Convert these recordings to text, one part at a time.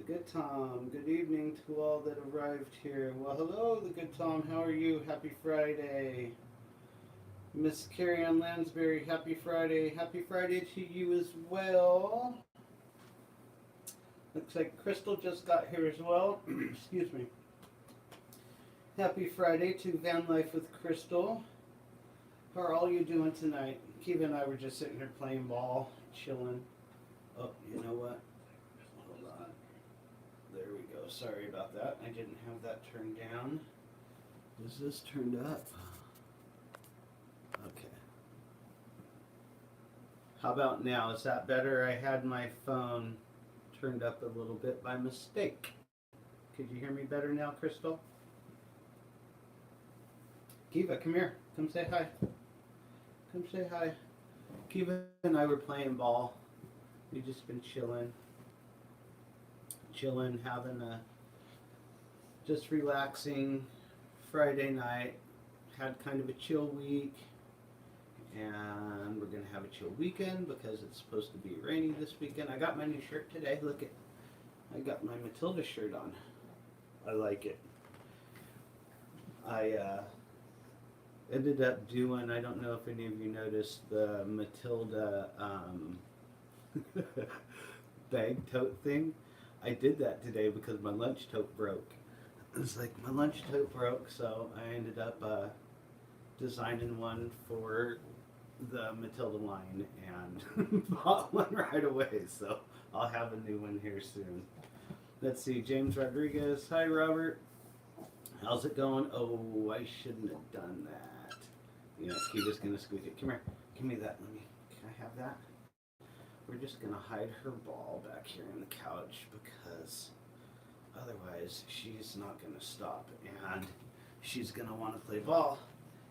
good Tom. Good evening to all that arrived here. Well, hello, the good Tom. How are you? Happy Friday. Miss Carrie Ann Lansbury, happy Friday. Happy Friday to you as well. Looks like Crystal just got here as well. Excuse me. Happy Friday to Van Life with Crystal. How are all you doing tonight? Kiva and I were just sitting here playing ball, chilling. Oh, you know what? Hold on. There we go. Sorry about that. I didn't have that turned down. Is this turned up? Okay. How about now? Is that better? I had my phone turned up a little bit by mistake. Could you hear me better now, Crystal? Kiva, come here. Come say hi. Come say hi. Kiva and I were playing ball. We just been chilling, having a just relaxing Friday night. Had kind of a chill week, and we're gonna have a chill weekend because it's supposed to be rainy this weekend. I got my new shirt today. Look at, I got my Matilda shirt on. I like it. I ended up doing, I don't know if any of you noticed the Matilda bag tote thing. I did that today because my lunch tote broke. It's like my lunch tote broke, so I ended up designing one for the Matilda line and bought one right away. So I'll have a new one here soon. Let's see, James Rodriguez. Hi, Robert. How's it going? Oh, I shouldn't have done that. Yeah, Kiva's gonna squeak it. Come here. Give me that. Can I have that? We're just gonna hide her ball back here on the couch because otherwise she's not gonna stop and she's gonna want to play ball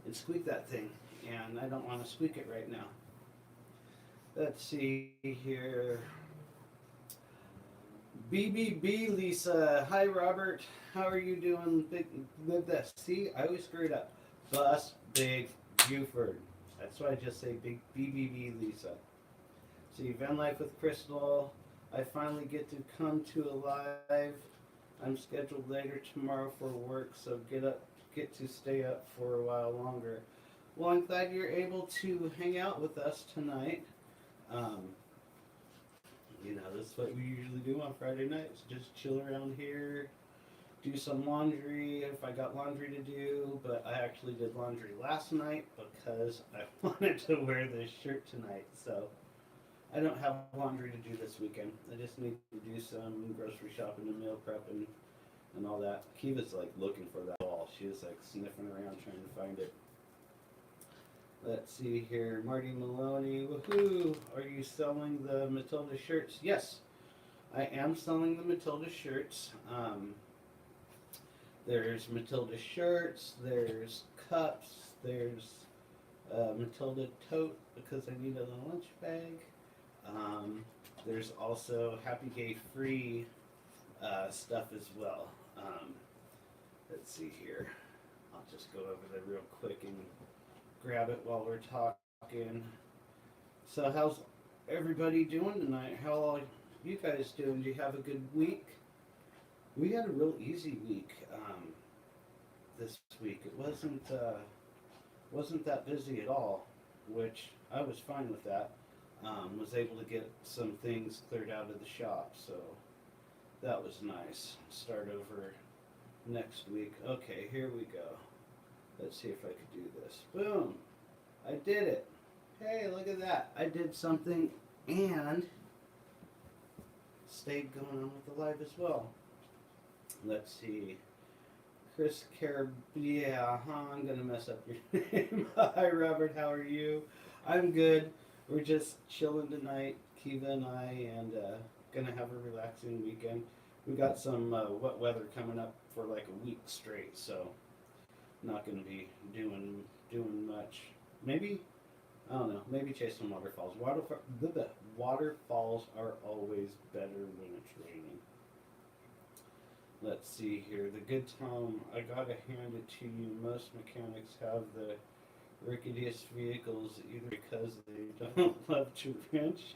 and squeak that thing, and I don't want to squeak it right now. Let's see here. BBB Lisa. Hi, Robert. How are you doing? With this. See, I always screw it up. Bus Big Buford. That's why I just say Big BBB Lisa. See, Van Life with Crystal. I finally get to come to a live. I'm scheduled later tomorrow for work, so get to stay up for a while longer. Well, I'm glad you're able to hang out with us tonight. This is what we usually do on Friday nights. Just chill around here, do some laundry if I got laundry to do, but I actually did laundry last night because I wanted to wear this shirt tonight, so I don't have laundry to do this weekend. I just need to do some grocery shopping and meal prep and all that. Kiva's like looking for that ball. She was like sniffing around trying to find it. Let's see here. Marty Maloney. Woohoo! Are you selling the Matilda shirts? Yes, I am selling the Matilda shirts. There's Matilda shirts, there's cups, there's Matilda tote because I need a lunch bag. There's also Happy Gay Free stuff as well. Let's see here. I'll just go over there real quick and grab it while we're talking. So how's everybody doing tonight? How are you guys doing? Do you have a good week? We had a real easy week this week. It wasn't that busy at all, which I was fine with that. Was able to get some things cleared out of the shop, so that was nice. Start over next week. Okay, here we go. Let's see if I could do this. Boom! I did it. Hey, look at that. I did something and stayed going on with the live as well. Let's see. Chris Carabia. I'm going to mess up your name. Hi, Robert. How are you? I'm good. We're just chilling tonight, Kiva and I, and going to have a relaxing weekend. We got some wet weather coming up for like a week straight, so not going to be doing much. Maybe, I don't know, maybe chase some waterfalls. The waterfalls are always better when it's raining. Let's see here. The good Tom, I gotta hand it to you. Most mechanics have the ricketiest vehicles either because they don't love to wrench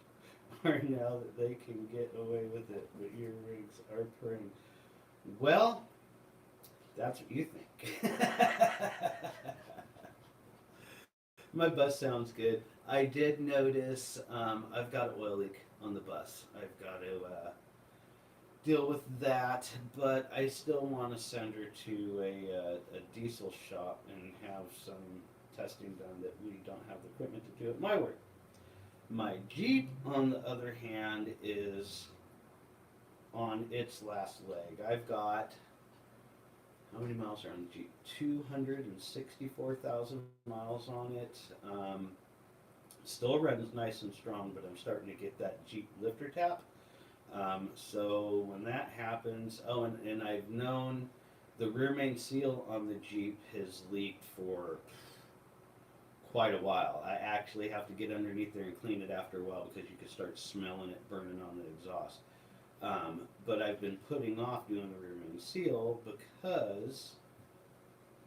more now that they can get away with it, but earwigs are purring. Well, that's what you think. My bus sounds good. I did notice I've got an oil leak on the bus. I've got to deal with that, but I still want to send her to a diesel shop and have some testing done that we don't have the equipment to do at my work. My Jeep, on the other hand, is on its last leg. I've got, how many miles are on the Jeep? 264,000 miles on it. Still runs nice and strong, but I'm starting to get that Jeep lifter tap. So when that happens, oh, and I've known the rear main seal on the Jeep has leaked for quite a while. I actually have to get underneath there and clean it after a while because you can start smelling it burning on the exhaust. But I've been putting off doing the rear main seal because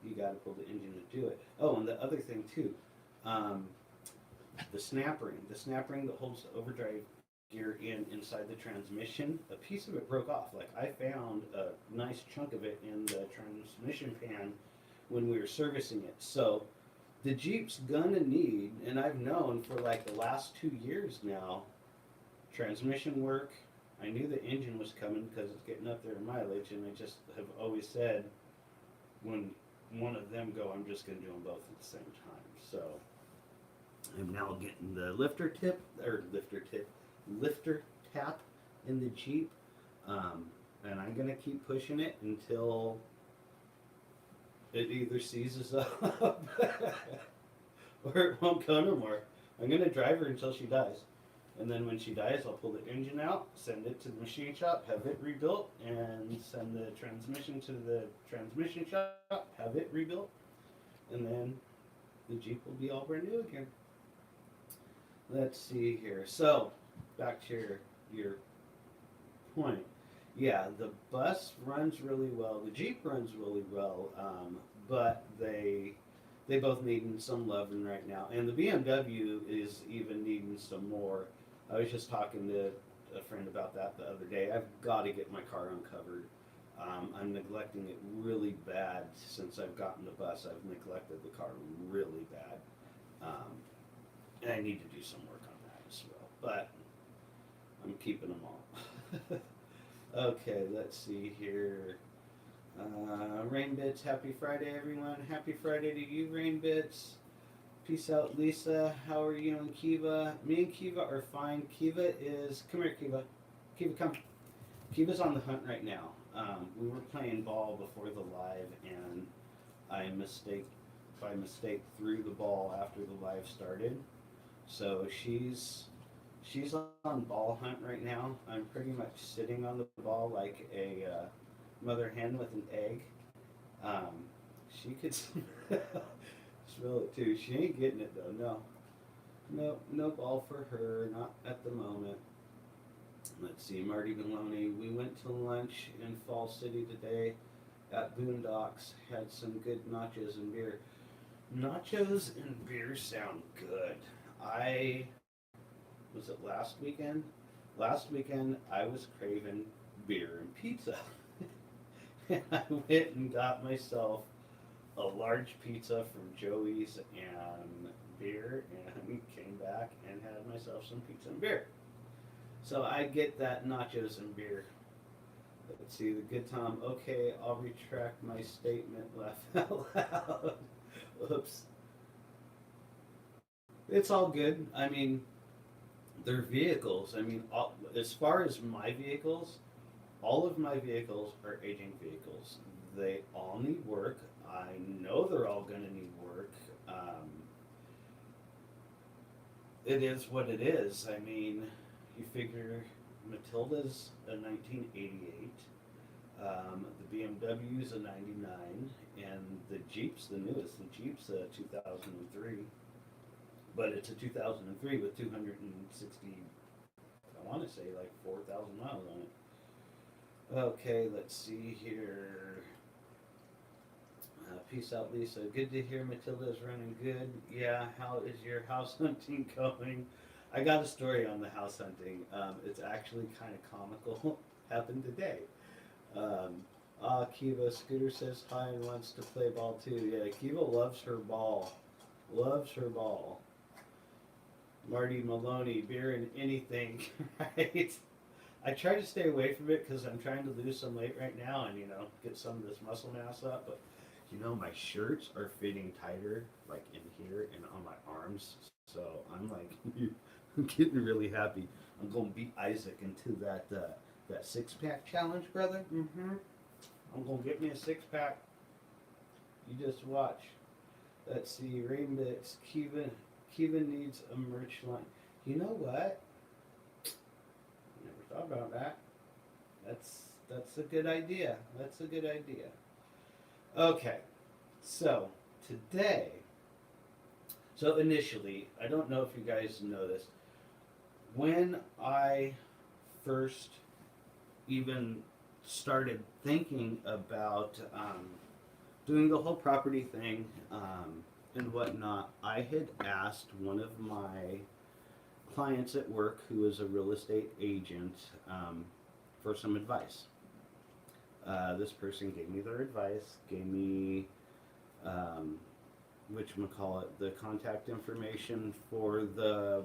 you got to pull the engine to do it. Oh, and the other thing too, the snap ring that holds the overdrive gear inside the transmission, a piece of it broke off. Like, I found a nice chunk of it in the transmission pan when we were servicing it. So the Jeep's gonna need, and I've known for like the last 2 years now, transmission work. I knew the engine was coming because it's getting up there in mileage, and I just have always said, when one of them go, I'm just gonna do them both at the same time. So I'm now getting the lifter tap in the Jeep, and I'm gonna keep pushing it until it either seizes up or it won't go no more. I'm gonna drive her until she dies, and then when she dies, I'll pull the engine out, send it to the machine shop, have it rebuilt, and send the transmission to the transmission shop, have it rebuilt, and then the Jeep will be all brand new again. Let's see here. So, back to your point. Yeah, the bus runs really well. The Jeep runs really well, but they both need some loving right now. And the BMW is even needing some more. I was just talking to a friend about that the other day. I've got to get my car uncovered. I'm neglecting it really bad since I've gotten the bus. I've neglected the car really bad. And I need to do some work on that as well. But I'm keeping them all. Okay, let's see here. Rain Bits, happy Friday, everyone. Happy Friday to you, Rain Bits. Peace out, Lisa. How are you and Kiva? Me and Kiva are fine. Kiva is, come here, Kiva. Kiva, come. Kiva's on the hunt right now. We were playing ball before the live, and by mistake threw the ball after the live started. So she's on ball hunt right now. I'm pretty much sitting on the ball like a mother hen with an egg. She could smell it too. She ain't getting it though. No ball for her, not at the moment. Let's see, Marty Maloney. We went to lunch in Fall City today at Boondocks. Had some good nachos and beer. Nachos and beer sound good. Was it last weekend? Last weekend I was craving beer and pizza. And I went and got myself a large pizza from Joey's and beer, and came back and had myself some pizza and beer. So I get that nachos and beer. Let's see, the good Tom. Okay, I'll retract my statement. Laugh out loud. Whoops. It's all good. I mean, they're vehicles. I mean, as far as my vehicles, all of my vehicles are aging vehicles. They all need work. I know they're all going to need work. It is what it is. I mean, you figure Matilda's a 1988, the BMW's a 99, and the Jeep's the newest. The Jeep's a 2003, but it's a 2003 with 260, I want to say like 4,000 miles on it. Okay, let's see here. Peace out, Lisa. Good to hear Matilda's running good. Yeah, how is your house hunting going? I got a story on the house hunting. It's actually kind of comical. Happened today. Kiva, Scooter says hi and wants to play ball too. Yeah, Kiva loves her ball. Loves her ball. Marty Maloney, beer and anything, right? I try to stay away from it because I'm trying to lose some weight right now and, get some of this muscle mass up. But, my shirts are fitting tighter, like in here and on my arms. So I'm like, I'm getting really happy. I'm going to beat Isaac into that 6-pack challenge, brother. I'm going to get me a 6-pack. You just watch. Let's see, Rainbix, Kiva needs a merch line. You know what? Never thought about that. That's a good idea. That's a good idea. Okay, so today, initially, I don't know if you guys know this, when I first even started thinking about doing the whole property thing and whatnot, I had asked one of my clients at work who is a real estate agent for some advice. This person gave me their advice, gave me the contact information for the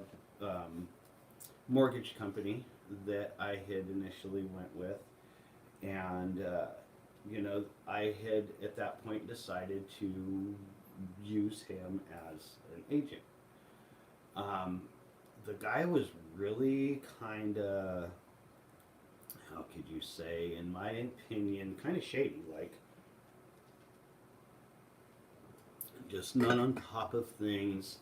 mortgage company that I had initially went with, and I had at that point decided to use him as an agent. The guy was really kind of, how could you say, in my opinion, kind of shady, like just not on top of things.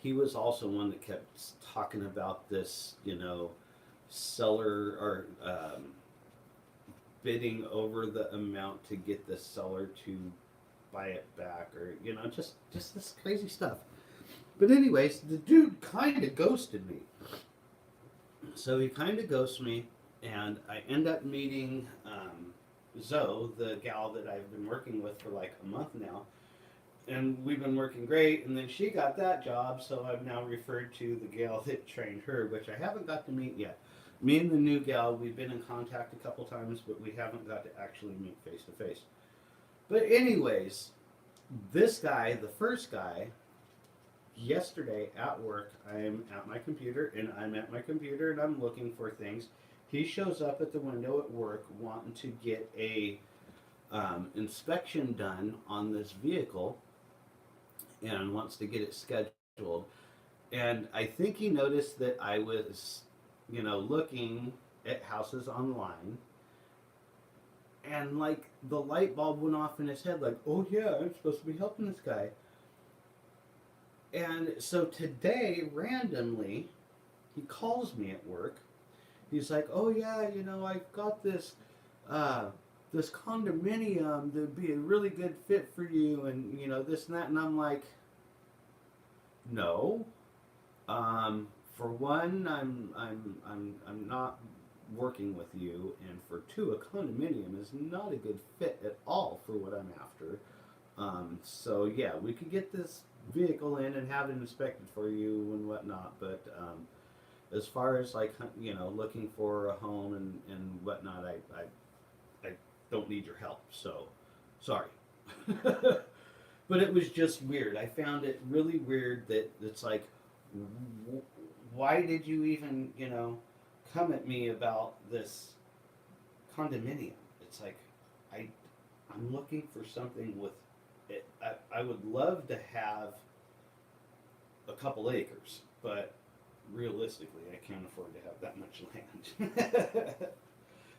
He was also one that kept talking about this, seller or bidding over the amount to get the seller to buy it back, or just this crazy stuff. But anyways, the dude kind of ghosted me. So he kind of ghosts me, and I end up meeting Zoe, the gal that I've been working with for like a month now, and we've been working great. And then she got that job, so I've now referred to the gal that trained her, which I haven't got to meet yet. Me and the new gal, we've been in contact a couple times, but we haven't got to actually meet face to face. But anyways, this guy, the first guy, yesterday at work, I'm at my computer and I'm looking for things. He shows up at the window at work wanting to get a inspection done on this vehicle and wants to get it scheduled. And I think he noticed that I was, looking at houses online, and like the light bulb went off in his head, like, oh yeah, I'm supposed to be helping this guy. And so today, randomly, he calls me at work. He's like, oh yeah, I've got this this condominium that'd be a really good fit for you, and this and that. And I'm like, no. For one, I'm not working with you, and for two, a condominium is not a good fit at all for what I'm after. So yeah, we could get this vehicle in and have it inspected for you and whatnot, but as far as like looking for a home and whatnot, I don't need your help, so sorry. But it was just weird. I found it really weird that it's like, why did you even come at me about this condominium? It's like I'm looking for something with it. I would love to have a couple acres, but realistically, I can't afford to have that much land.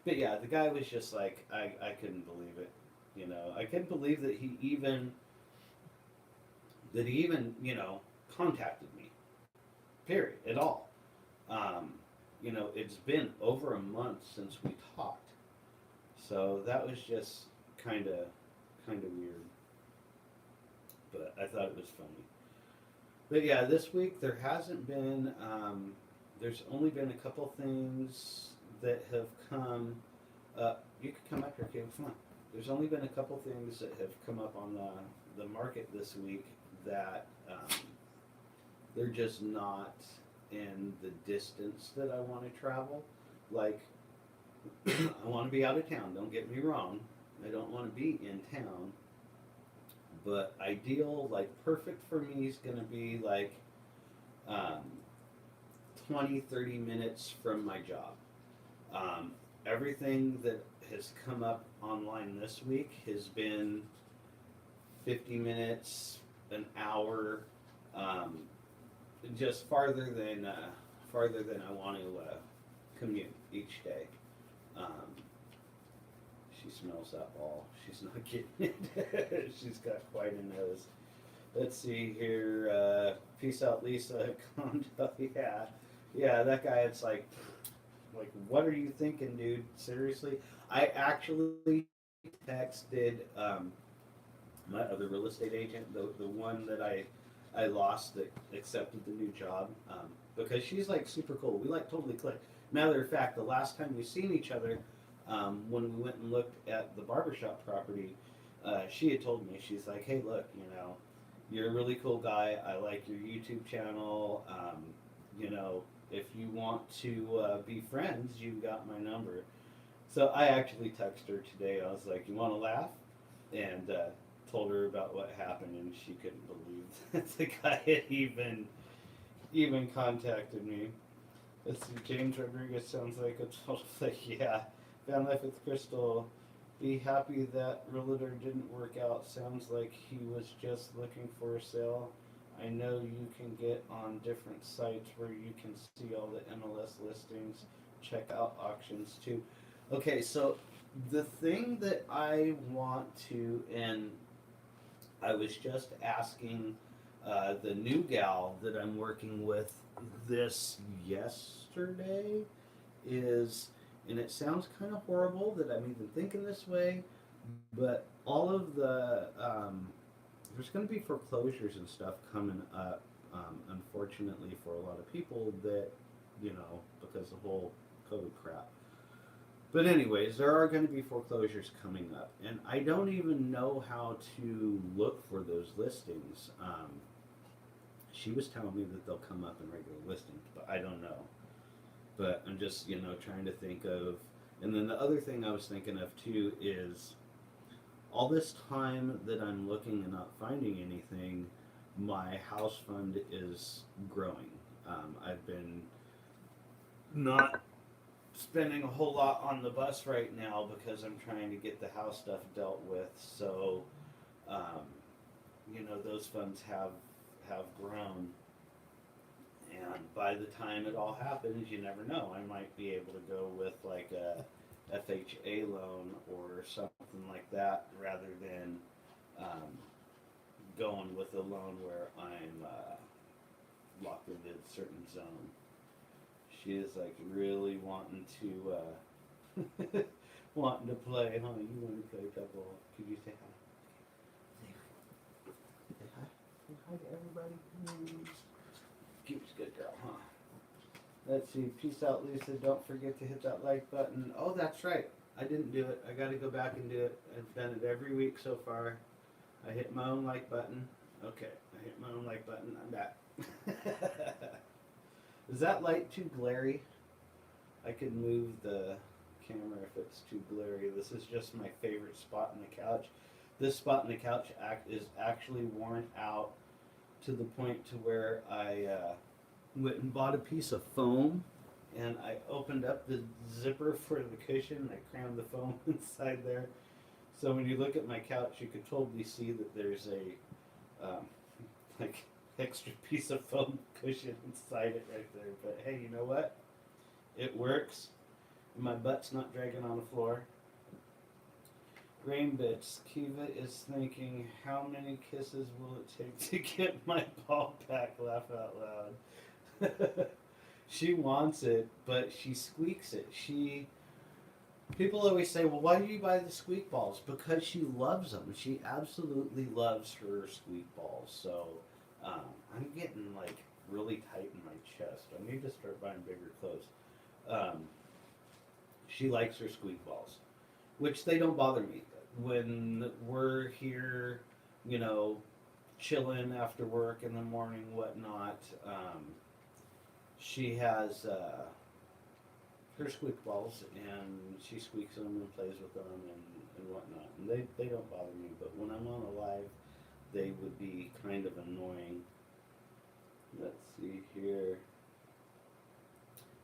But yeah, the guy was just like, I couldn't believe it. I couldn't believe that he even contacted me. Period. At all. It's been over a month since we talked, so that was just kind of weird. But I thought it was funny. But yeah, this week there hasn't been. There's only been a couple things that have come up. You could come up here, Caleb. Come on. There's only been a couple things that have come up on the market this week that they're just not in the distance that I want to travel. Like, I want to be out of town, don't get me wrong. I don't want to be in town. But ideal, like perfect for me, is going to be like um, 20, 30 minutes from my job. Um, Everything that has come up online this week has been 50 minutes, an hour, um, just farther than I want to commute each day. Um, she smells that ball. She's not getting it. She's got quite a nose. Let's see here. Peace out, Lisa. Condo. Yeah, yeah. That guy. It's like, what are you thinking, dude? Seriously? I actually texted my other real estate agent, the one that I lost that accepted the new job, because she's like super cool. We like totally clicked. Matter of fact, the last time we seen each other, when we went and looked at the barbershop property, she had told me, she's like, hey, look, you're a really cool guy. I like your YouTube channel. You know, if you want to be friends, you've got my number. So I actually texted her today. I was like, you want to laugh? And told her about what happened, and she couldn't believe that the guy had even contacted me. Let's see, James Rodriguez sounds like a total yeah. Van Life with Crystal. Be happy that realtor didn't work out. Sounds like he was just looking for a sale. I know you can get on different sites where you can see all the MLS listings. Check out auctions too. Okay, so the thing that I want to, and I was just asking the new gal that I'm working with this yesterday, is, and it sounds kind of horrible that I'm even thinking this way, but all of the, there's going to be foreclosures and stuff coming up, unfortunately for a lot of people that, because of the whole COVID crap. But anyways, there are going to be foreclosures coming up, and I don't even know how to look for those listings. She was telling me that they'll come up in regular listings, but I don't know. But I'm just, trying to think of, and then the other thing I was thinking of too is all this time that I'm looking and not finding anything, my house fund is growing. I've been not spending a whole lot on the bus right now because I'm trying to get the house stuff dealt with. So, those funds have grown, and by the time it all happens, you never know. I might be able to go with like a FHA loan or something like that rather than going with a loan where I'm locked into a certain zone. She is like really wanting to wanting to play, huh? You want to play double? Could you say hi? Say hi. Say hi to everybody. Cute's good girl, huh? Let's see. Peace out, Lisa. Don't forget to hit that like button. Oh, that's right. I didn't do it. I got to go back and do it. I've done it every week so far. I hit my own like button. Okay, I hit my own like button. I'm back. Is that light too glary? I could move the camera if it's too glary. This is just my favorite spot in the couch. This spot in the couch is actually worn out to the point to where I went and bought a piece of foam, and I opened up the zipper for the cushion and I crammed the foam inside there. So when you look at my couch, you could totally see that there's a like extra piece of foam cushion inside it right there. But hey, you know what? It works. My butt's not dragging on the floor. Grain Bits. Kiva is thinking, how many kisses will it take to get my ball back? Laugh out loud. She wants it, but she squeaks it. People always say, well, why do you buy the squeak balls? Because she loves them. She absolutely loves her squeak balls. So I'm getting like really tight in my chest. I need to start buying bigger clothes. She likes her squeak balls, which they don't bother me. When we're here, chilling after work in the morning, whatnot. She has her squeak balls, and she squeaks them and plays with them and whatnot. And they don't bother me, but when I'm on a live, they would be kind of annoying. Let's see here.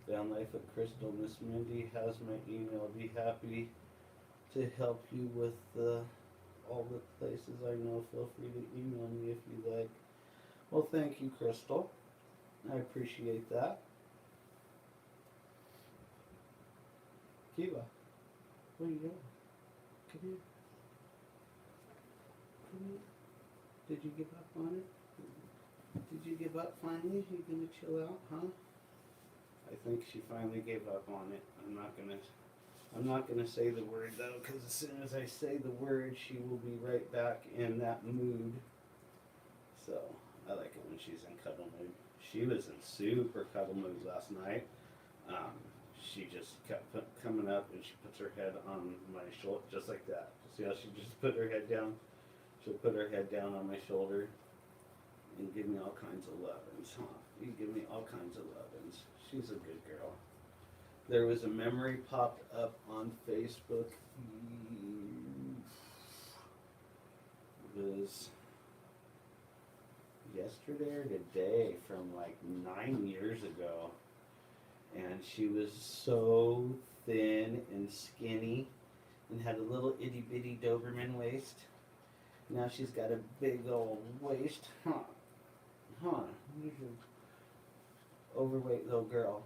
Down Life of Crystal, Miss Mindy has my email. Be happy to help you with all the places I know. Feel free to email me if you like. Well, thank you, Crystal. I appreciate that. Kiva, where are you going? Come here. Come here. Did you give up on it? Did you give up finally? You gonna chill out, huh? I think she finally gave up on it. I'm not gonna say the word though, because as soon as I say the word, she will be right back in that mood. So I like it when she's in cuddle mood. She was in super cuddle mood last night. She just kept coming up and she puts her head on my shoulder, just like that. See how she just put her head down? She'll put her head down on my shoulder and give me all kinds of lovin's, huh? You give me all kinds of lovin's. She's a good girl. There was a memory popped up on Facebook. It was yesterday or today from like 9 years ago. And she was so thin and skinny and had a little itty bitty Doberman waist. Now she's got a big old waist. Huh. She's an overweight little girl.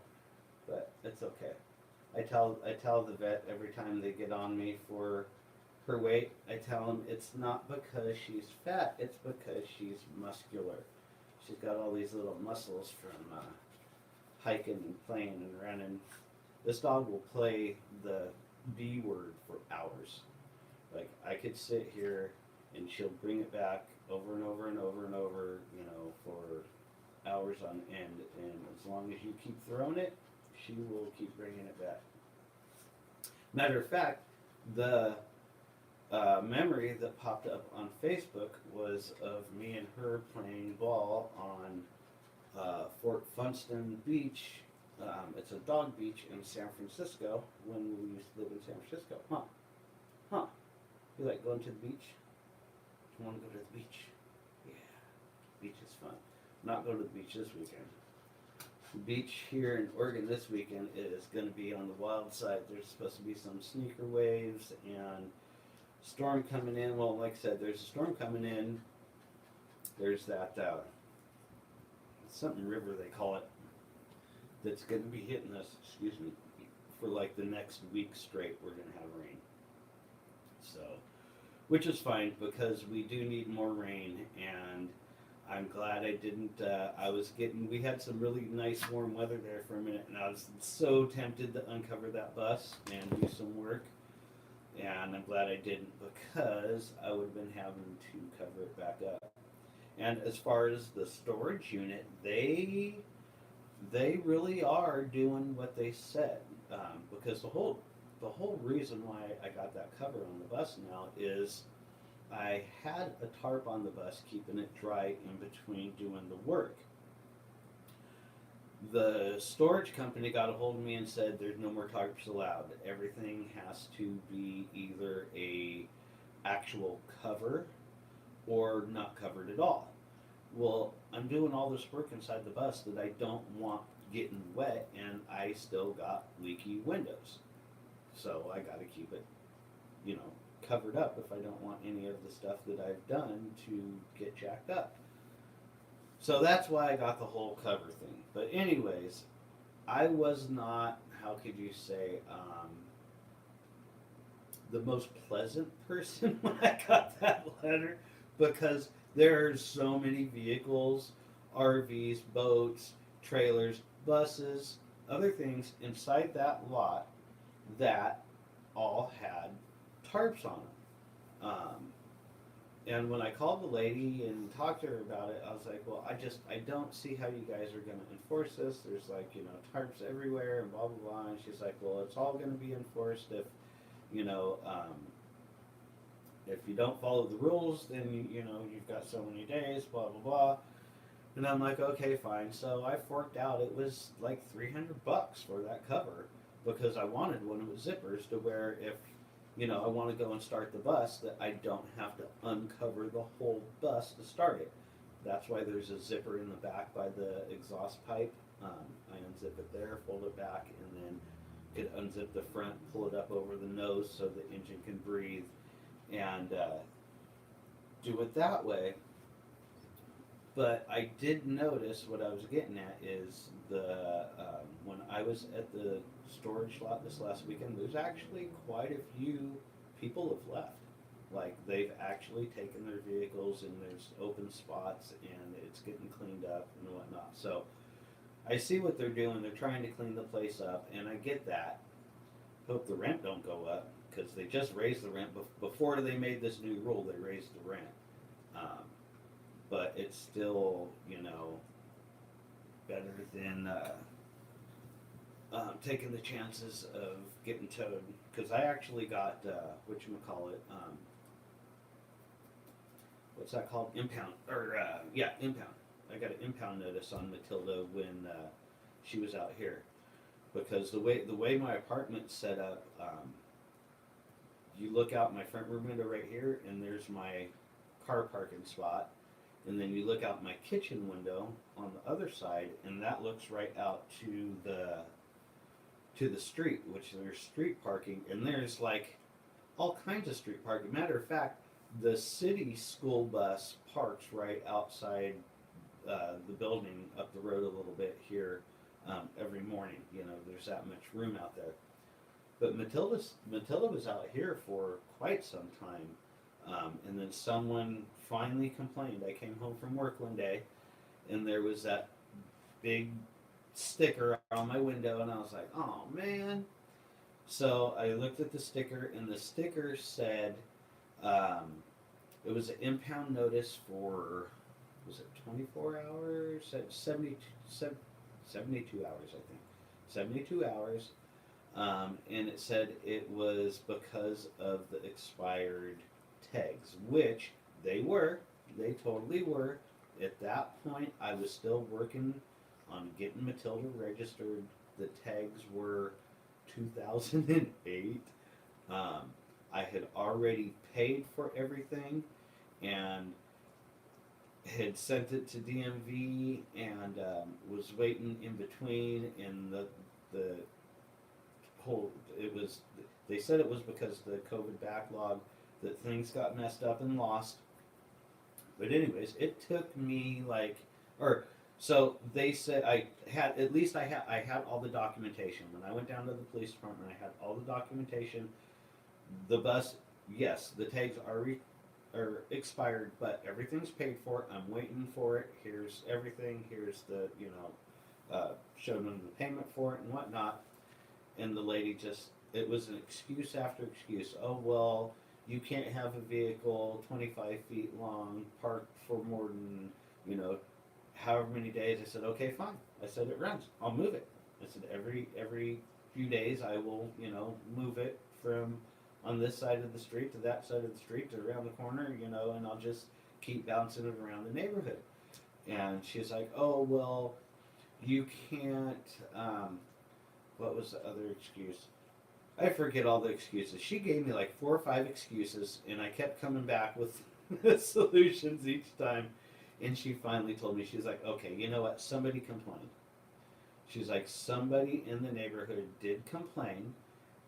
But it's okay. I tell the vet every time they get on me for her weight, I tell them it's not because she's fat, it's because she's muscular. She's got all these little muscles from hiking and playing and running. This dog will play the B word for hours. Like I could sit here and she'll bring it back over and over and over and over, for hours on end. And as long as you keep throwing it, she will keep bringing it back. Matter of fact, the memory that popped up on Facebook was of me and her playing ball on Fort Funston Beach. It's a dog beach in San Francisco when we used to live in San Francisco. Huh. You like going to the beach? You want to go to the beach? Yeah. Beach is fun. I'm not going to the beach this weekend. The beach here in Oregon this weekend is going to be on the wild side. There's supposed to be some sneaker waves and storm coming in. Well, like I said, there's a storm coming in. There's that something river they call it that's going to be hitting us, for like the next week straight. We're going to have rain. So, which is fine because we do need more rain, and I'm glad I didn't. We had some really nice warm weather there for a minute, and I was so tempted to uncover that bus and do some work. And I'm glad I didn't because I would have been having to cover it back up. And as far as the storage unit, they really are doing what they said. Because the whole reason why I got that cover on the bus now is I had a tarp on the bus keeping it dry in between doing the work. The storage company got a hold of me and said there's no more tarps allowed. Everything has to be either a actual cover or not covered at all. Well, I'm doing all this work inside the bus that I don't want getting wet, and I still got leaky windows. So I got to keep it, covered up if I don't want any of the stuff that I've done to get jacked up. So that's why I got the whole cover thing. But anyways, I was not, how could you say, the most pleasant person when I got that letter, because there are so many vehicles, RVs, boats, trailers, buses, other things inside that lot that all had tarps on them. And when I called the lady and talked to her about it, I was like, well, I don't see how you guys are going to enforce this. There's tarps everywhere and blah, blah, blah. And she's like, well, it's all going to be enforced if if you don't follow the rules, then you know you've got so many days, blah blah blah. And I'm like, okay, fine. So I forked out. It was like $300 for that cover because I wanted one with zippers to where if you know I want to go and start the bus, that I don't have to uncover the whole bus to start it. That's why there's a zipper in the back by the exhaust pipe. I unzip it there, fold it back, and then could unzip the front, pull it up over the nose so the engine can breathe, and do it that way. But I did notice what I was getting at is the when I was at the storage lot this last weekend, there's actually quite a few people have left. Like they've actually taken their vehicles and there's open spots and it's getting cleaned up and whatnot. So I see what they're doing. They're trying to clean the place up, and I get that. Hope the rent don't go up because they just raised the rent before they made this new rule. They raised the rent. Um, but it's still, you know, better than taking the chances of getting towed. Because I actually got whatchamacallit, what's that called? Impound, or yeah, impound. I got an impound notice on Matilda when she was out here, because the way my apartment's set up, you look out my front room window right here, and there's my car parking spot. And then you look out my kitchen window on the other side, and that looks right out to the street, which there's street parking, and there's like all kinds of street parking. Matter of fact, the city school bus parks right outside the building up the road a little bit here every morning. You know, there's that much room out there. But Matilda was out here for quite some time, and then someone finally complained. I came home from work one day, and there was that big sticker on my window, and I was like, "Oh man!" So I looked at the sticker, and the sticker said it was an impound notice for, was it 24 hours? 72 hours, I think. 72 hours. And it said it was because of the expired tags, which they totally were. At that point, I was still working on getting Matilda registered. The tags were 2008. I had already paid for everything and had sent it to DMV and was waiting in between. And the whole, they said it was because of the COVID backlog that things got messed up and lost. But anyways, it took me so they said I had all the documentation. When I went down to the police department, I had all the documentation. The bus, yes, the tags are expired, but everything's paid for. I'm waiting for it. Here's everything. Here's the, showed them the payment for it and whatnot. And the lady it was an excuse after excuse. Oh, well, you can't have a vehicle 25 feet long parked for more than, however many days. I said, okay, fine. I said, it runs. I'll move it. I said, every few days I will, move it from on this side of the street to that side of the street to around the corner, and I'll just keep bouncing it around the neighborhood. And she's like, oh, well, you can't, what was the other excuse? I forget all the excuses. She gave me like 4 or 5 excuses, and I kept coming back with solutions each time. And she finally told me, she's like, okay, you know what? Somebody complained. She's like, somebody in the neighborhood did complain,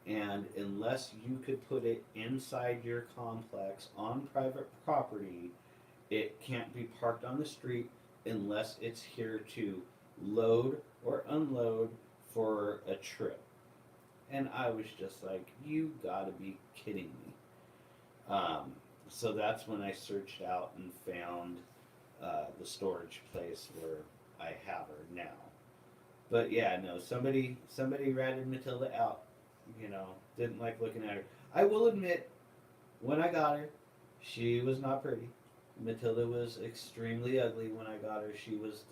and unless you could put it inside your complex on private property, it can't be parked on the street unless it's here to load or unload for a trip. And I was just like, you gotta be kidding me. So that's when I searched out and found the storage place where I have her now. But yeah, no, somebody ratted Matilda out, didn't like looking at her. I will admit, when I got her, she was not pretty. Matilda was extremely ugly when I got her. She was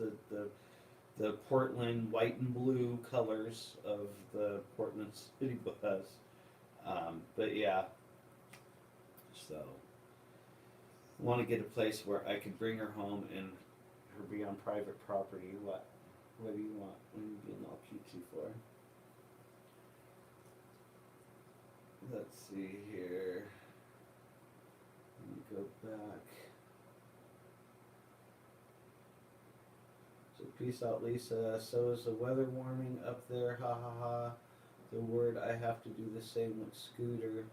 the Portland white and blue colors of the Portland City bus. But yeah, so want to get a place where I could bring her home and her be on private property. What do you want? What are you being all cutesy for? Let's see here. Let me go back. So peace out, Lisa. So is the weather warming up there? Ha ha ha. The word I have to do the same with Scooter.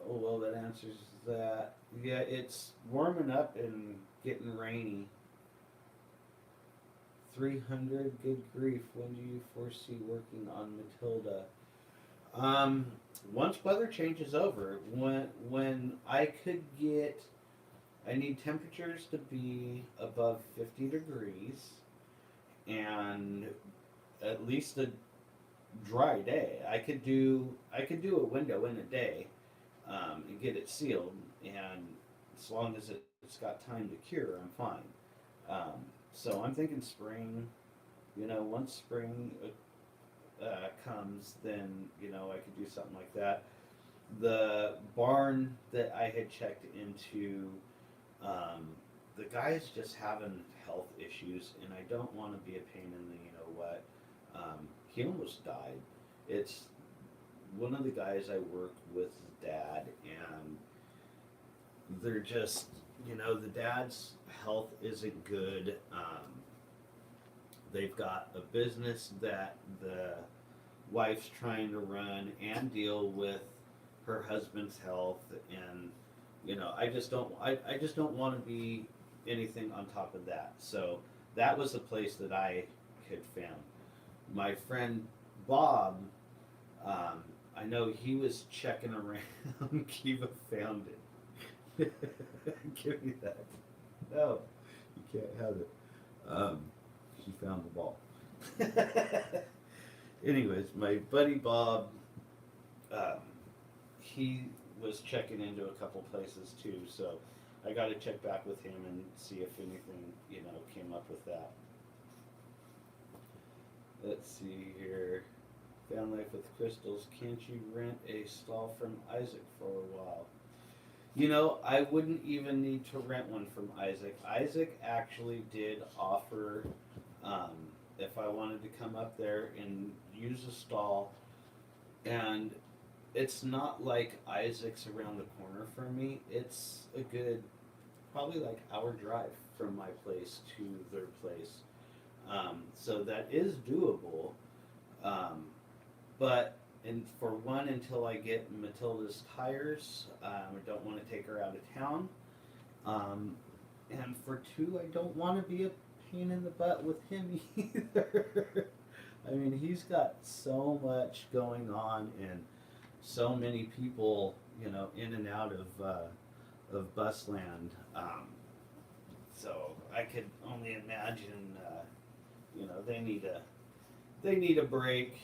Oh well, that answers that. Yeah, it's warming up and getting rainy. 300, good grief. When do you foresee working on Matilda? Once weather changes over, when I could get, I need temperatures to be above 50 degrees and at least a dry day. I could do a window in a day, and get it sealed, and as long as it's got time to cure, I'm fine. So I'm thinking spring. Once spring comes, then I could do something like that. The barn that I had checked into, the guy's just having health issues, and I don't want to be a pain in the what. He almost died. It's one of the guys I work with, dad, and they're just the dad's health isn't good. They've got a business that the wife's trying to run and deal with her husband's health, and I just don't want to be anything on top of that. So that was the place that I had found. My friend Bob, I know he was checking around. Kiva found it. Give me that. No, you can't have it. She found the ball. Anyways, my buddy Bob, he was checking into a couple places too, so I got to check back with him and see if anything came up with that. Let's see here. Fan life with crystals. Can't you rent a stall from Isaac for a while? I wouldn't even need to rent one from Isaac. Isaac actually did offer, if I wanted to come up there and use a stall, and it's not like Isaac's around the corner from me. It's a good, probably like hour drive from my place to their place. So that is doable. But for one, until I get Matilda's tires, I don't want to take her out of town. And for two, I don't want to be a pain in the butt with him either. I mean, he's got so much going on and so many people, in and out of Busland. So I could only imagine, they need a break,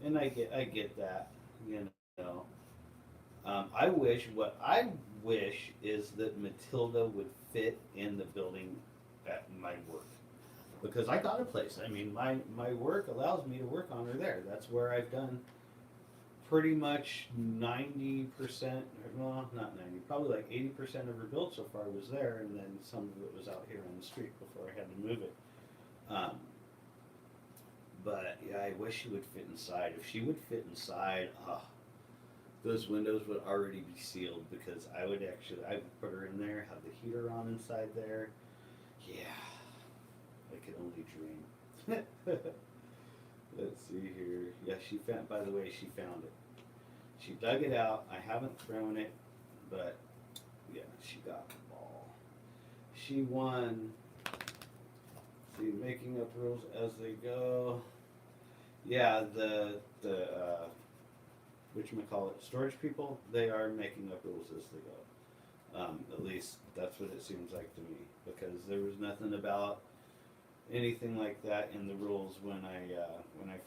and I get that, what I wish is that Matilda would fit in the building at my work, because I got a place. I mean, my work allows me to work on her there. That's where I've done pretty much 90%, well, not 90, probably like 80% of her build so far was there, and then some of it was out here on the street before I had to move it. But yeah, I wish she would fit inside. If she would fit inside, those windows would already be sealed, because I would put her in there, have the heater on inside there. Yeah, I could only dream. Let's see here. Yeah, by the way, she found it. She dug it out. I haven't thrown it, but yeah, she got the ball. She won. See, making up rules as they go. Yeah, the whatchamacallit, storage people, they are making up rules as they go. At least that's what it seems like to me, because there was nothing about anything like that in the rules when I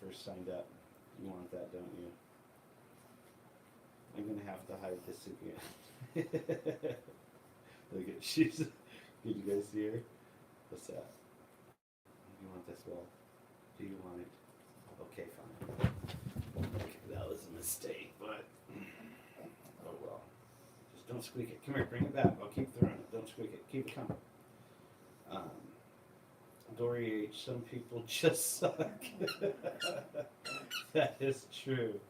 first signed up. You want that, don't you? I'm gonna have to hide this again. Look at she's. Did you guys see her? What's that? You want this ball? Do you want it? Okay, fine. Okay, that was a mistake, but oh well. Just Don't squeak it. Come here, bring it back. I'll keep throwing it. Don't squeak it. Keep it coming. Um, Dory H. Some people just suck. That is true.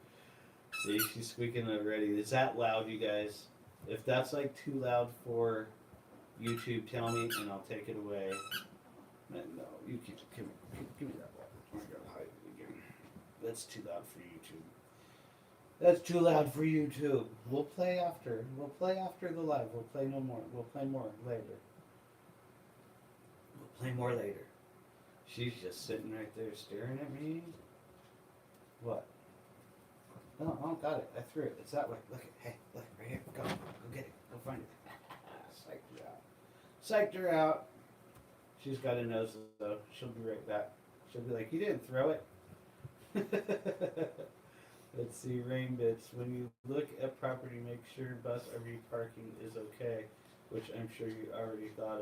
See, she's squeaking already. Is that loud, you guys? If that's like too loud for YouTube, tell me and I'll take it away. No, you keep it. Give me that ball. I'm gonna hide it again. That's too loud for YouTube. That's too loud for YouTube. We'll play after. We'll play after the live. We'll play no more. We'll play more later. We'll play more later. She's just sitting right there staring at me. What? No, I don't got it. I threw it. It's that way. Look it. Hey, look, right here. Go get it. Go find it. Psyched her out. Psyched her out. She's got a nose though. She'll be right back. She'll be like, you didn't throw it. Let's see, rain bits. When you look at property, make sure bus RV parking is okay, which I'm sure you already thought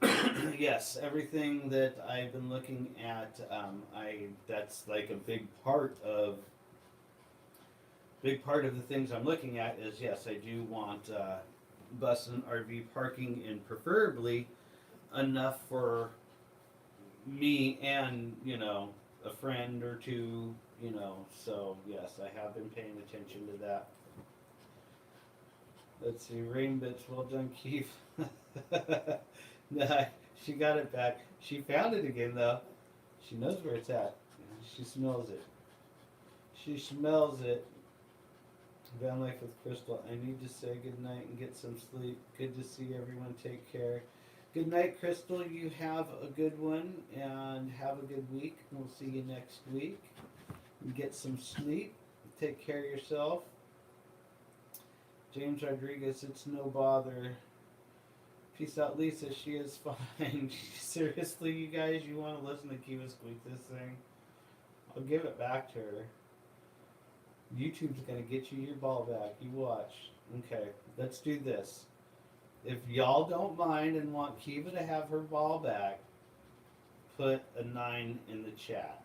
of. Yes, everything that I've been looking at, that's like a big part of the things I'm looking at is, yes, I do want bus and RV parking, and preferably enough for me and, a friend or two, so yes, I have been paying attention to that. Let's see, rain bits, well done, Keith. Nah, she got it back. She found it again, though. She knows where it's at. She smells it. She smells it. Van life with Crystal. I need to say good night and get some sleep. Good to see everyone. Take care. Good night, Crystal. You have a good one and have a good week. We'll see you next week. You get some sleep. Take care of yourself. James Rodriguez, it's no bother. Peace out, Lisa. She is fine. Seriously, you guys, you want to listen to Kiva squeak this thing? I'll give it back to her. YouTube's going to get you your ball back. You watch. Okay, let's do this. If y'all don't mind and want Kiva to have her ball back, put a 9 in the chat.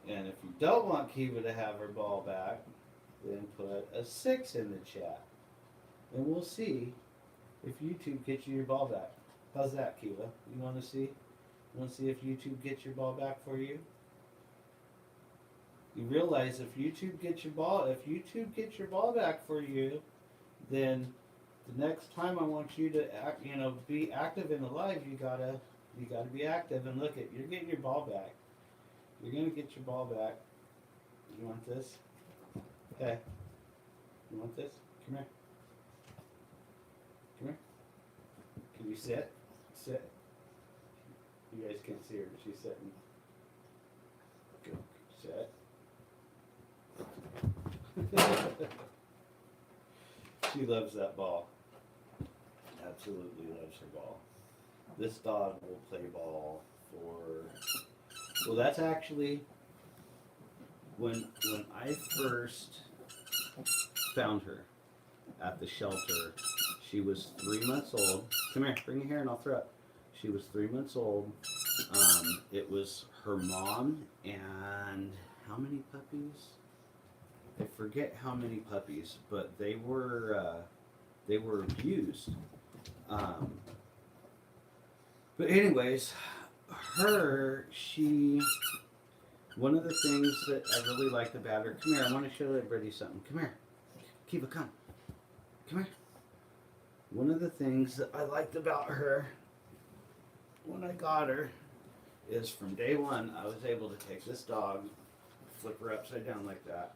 And if you don't want Kiva to have her ball back, then put a 6 in the chat. And we'll see if YouTube gets you your ball back. How's that, Kiva? You want to see? You want to see if YouTube gets your ball back for you? You realize if YouTube gets your ball back for you, then the next time I want you to act, be active in the live, you gotta be active. And look, you're getting your ball back. You're gonna get your ball back. You want this? Okay. You want this? Come here. Come here. Can you sit? Sit. You guys can't see her, but she's sitting. Good. Sit. She loves that ball. Absolutely loves her ball. This dog will play ball for... Well, that's actually... When I first found her at the shelter, she was 3 months old. Come here, bring it here and I'll throw it. She was 3 months old. It was her mom and how many puppies? I forget how many puppies, but they were abused. But anyways, one of the things that I really liked about her, come here, I want to show everybody something. Come here. Kiva, come. Come here. One of the things that I liked about her when I got her is from day one, I was able to take this dog, flip her upside down like that,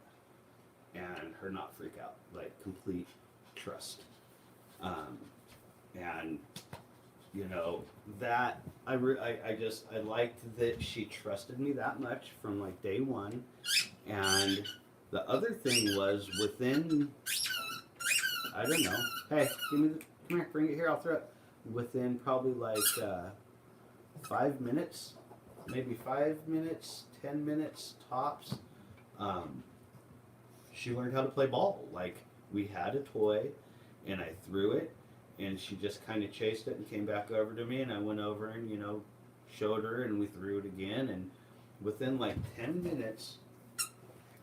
and her not freak out, like complete trust. And that I liked that she trusted me that much from like day one. And the other thing was within, I don't know, hey, come here, bring it here, I'll throw it. Within probably like 5 minutes, maybe 5 minutes, 10 minutes tops, she learned how to play ball. Like, we had a toy and I threw it and she just kind of chased it and came back over to me, and I went over and showed her and we threw it again, and within like 10 minutes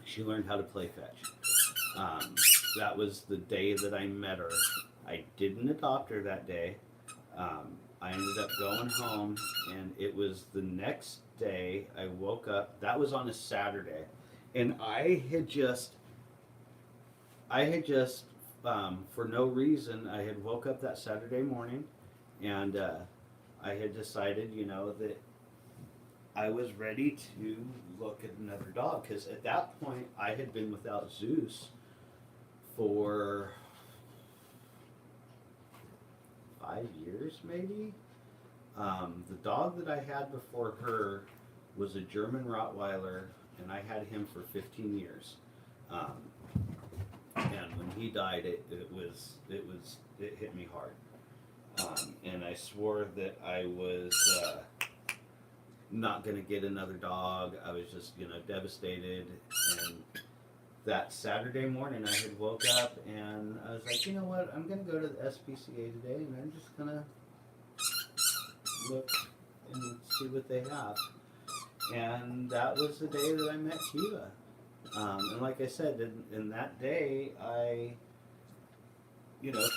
she learned how to play fetch. that was the day that I met her. I didn't adopt her that day. I ended up going home, and it was the next day I woke up. That was on a Saturday, and for no reason, I had woke up that Saturday morning, and I had decided, that I was ready to look at another dog, because at that point I had been without Zeus for 5 years, maybe. The dog that I had before her was a German Rottweiler, and I had him for 15 years. And when he died, it hit me hard. And I swore that I was not going to get another dog. I was just, devastated. And that Saturday morning, I had woke up and I was like, you know what? I'm going to go to the SPCA today, and I'm just going to look and see what they have. And that was the day that I met Kiva. And like I said, in that day, I,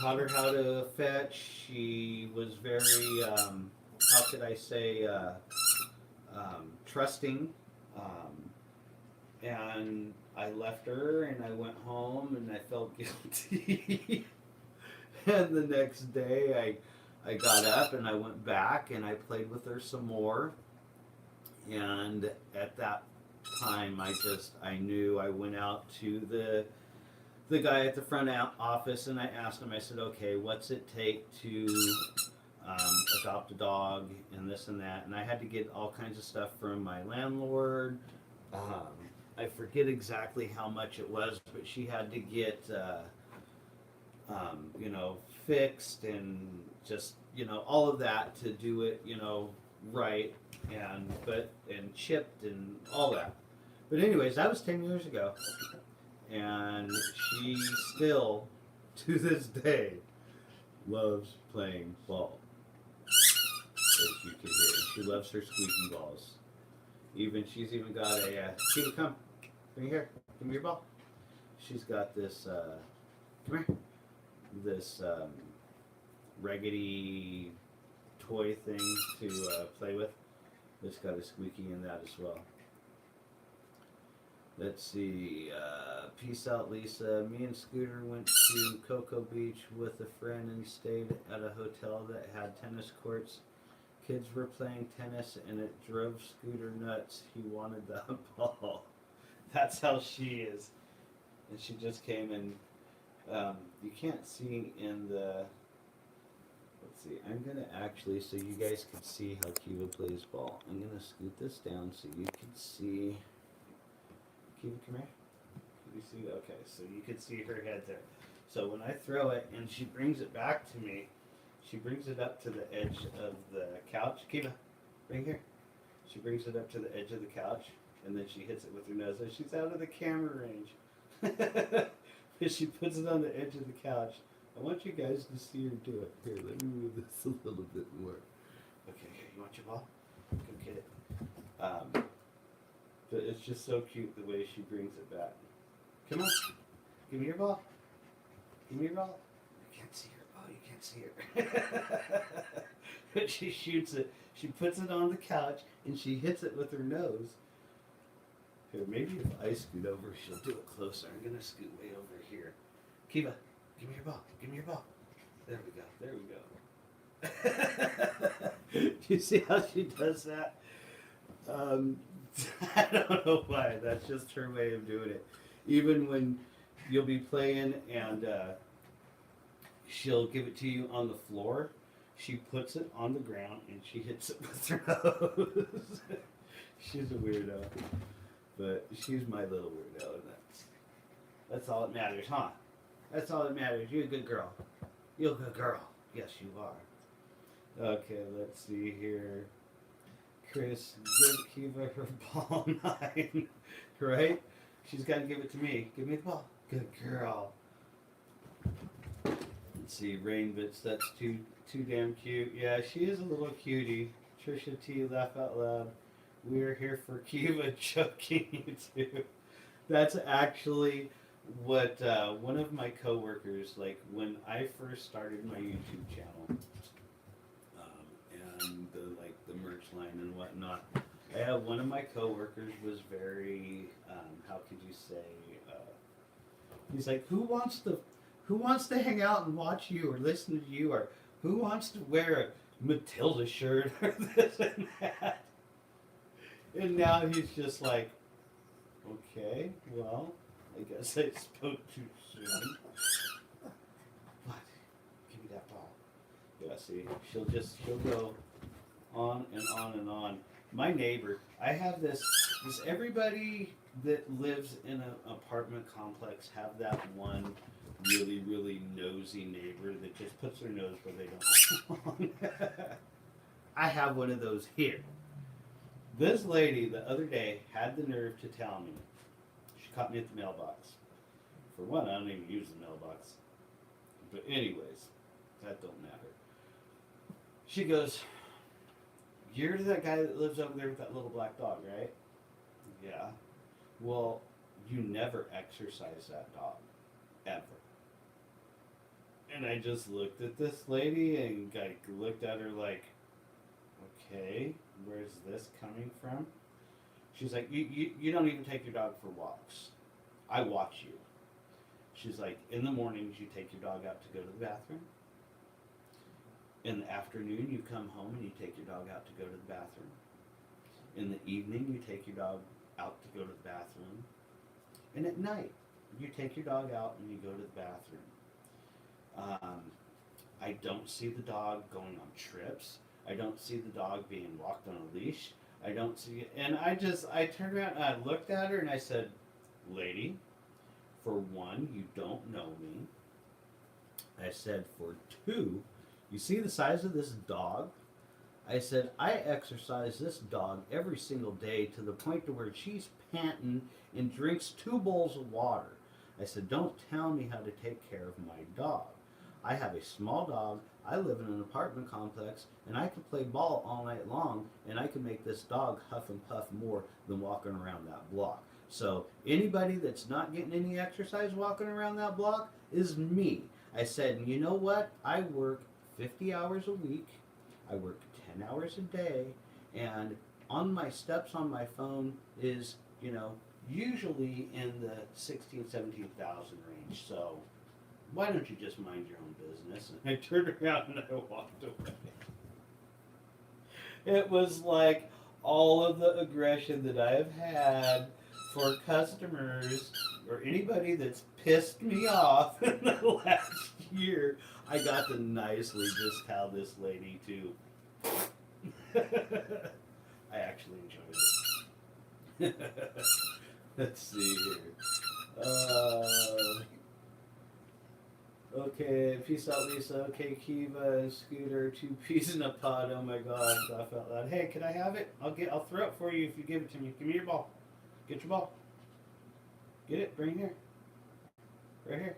taught her how to fetch. She was very, how could I say, trusting. And I left her and I went home and I felt guilty. And the next day I got up and I went back and I played with her some more. And at that time I knew. I went out to the guy at the front office and I asked him, I said, okay, what's it take to adopt a dog and this and that. And I had to get all kinds of stuff from my landlord. I forget exactly how much it was, but she had to get, fixed and just, all of that to do it, right, and chipped and all that. But anyways, that was 10 years ago. And she still, to this day, loves playing ball. As you can hear, she loves her squeaky balls. She's even got a, Kiva, come here, give me your ball. She's got this, come here, this raggedy toy thing to play with. It's got a squeaky in that as well. Let's see, peace out, Lisa. Me and Scooter went to Cocoa Beach with a friend and stayed at a hotel that had tennis courts. Kids were playing tennis and it drove Scooter nuts. He wanted the ball. That's how she is. And she just came and you can't see in the, let's see, I'm going to actually, so you guys can see how Kiva plays ball. I'm going to scoot this down so you can see. Kiva, come here. Can you see? Okay, so you can see her head there. So when I throw it and she brings it back to me, she brings it up to the edge of the couch. Kiva, right here. She brings it up to the edge of the couch, and then she hits it with her nose, and she's out of the camera range. But she puts it on the edge of the couch. I want you guys to see her do it. Here, let me move this a little bit more. Okay, here, you want your ball? Go get it. But it's just so cute the way she brings it back. Come on, give me your ball. Give me your ball. You can't see her. Oh, you can't see her. But she shoots it. She puts it on the couch and she hits it with her nose. Here, maybe if I scoot over, she'll do it closer. I'm gonna scoot way over here. Kiva, give me your ball. Give me your ball. There we go. There we go. Do you see how she does that? I don't know why. That's just her way of doing it. Even when you'll be playing and she'll give it to you on the floor, she puts it on the ground and she hits it with her nose. She's a weirdo. But she's my little weirdo, and that's all that matters, huh? That's all that matters. You're a good girl. You're a good girl. Yes, you are. Okay, let's see here. Chris, give Kiva her ball 9. Right? She's got to give it to me. Give me the ball. Good girl. Let's see, Rainbits, that's too damn cute. Yeah, she is a little cutie. Trisha T, laugh out loud. We're here for Kiva choking you too. That's actually what one of my coworkers, like when I first started my YouTube channel, and the merch line and whatnot, I have one of my coworkers was very, how could you say, he's like, who wants to hang out and watch you or listen to you, or who wants to wear a Matilda shirt or this and that? And now he's just like, okay, well, I guess I spoke too soon. What? Give me that ball. Yeah, see, she'll go on and on and on. My neighbor, I have this everybody that lives in an apartment complex have that one really, really nosy neighbor that just puts their nose where they don't belong. I have one of those here. This lady the other day had the nerve to tell me, she caught me at the mailbox. For one, I don't even use the mailbox. But anyways, that don't matter. She goes, "You're that guy that lives over there with that little black dog, right?" "Yeah." "Well, you never exercise that dog. Ever." And I just looked at this lady and looked at her like, okay, where's this coming from? She's like, you don't even take your dog for walks. I watch you. She's like, in the mornings you take your dog out to go to the bathroom. In the afternoon you come home and you take your dog out to go to the bathroom. In the evening you take your dog out to go to the bathroom. And at night you take your dog out and you go to the bathroom. I don't see the dog going on trips. I don't see the dog being walked on a leash. I don't see it. And I turned around and I looked at her and I said, "Lady, for one, you don't know me." I said, "For two, you see the size of this dog?" I said, "I exercise this dog every single day to the point to where she's panting and drinks 2 bowls of water." I said, "Don't tell me how to take care of my dog. I have a small dog. I live in an apartment complex, and I can play ball all night long, and I can make this dog huff and puff more than walking around that block. So anybody that's not getting any exercise walking around that block is me." I said, "And you know what? I work 50 hours a week. I work 10 hours a day, and on my steps on my phone is, usually in the 16, 17,000 range. So why don't you just mind your own business?" And I turned around and I walked away. It was like all of the aggression that I've had for customers or anybody that's pissed me off in the last year. I got to nicely just tell this lady too. I actually enjoyed it. Let's see here. Okay, peace out, Lisa. Okay, Kiva and Scooter, 2 peas in a pod. Oh my God, laugh out loud. Hey, can I have it? I'll throw it for you if you give it to me. Give me your ball. Get your ball. Get it. Bring it here. Right here.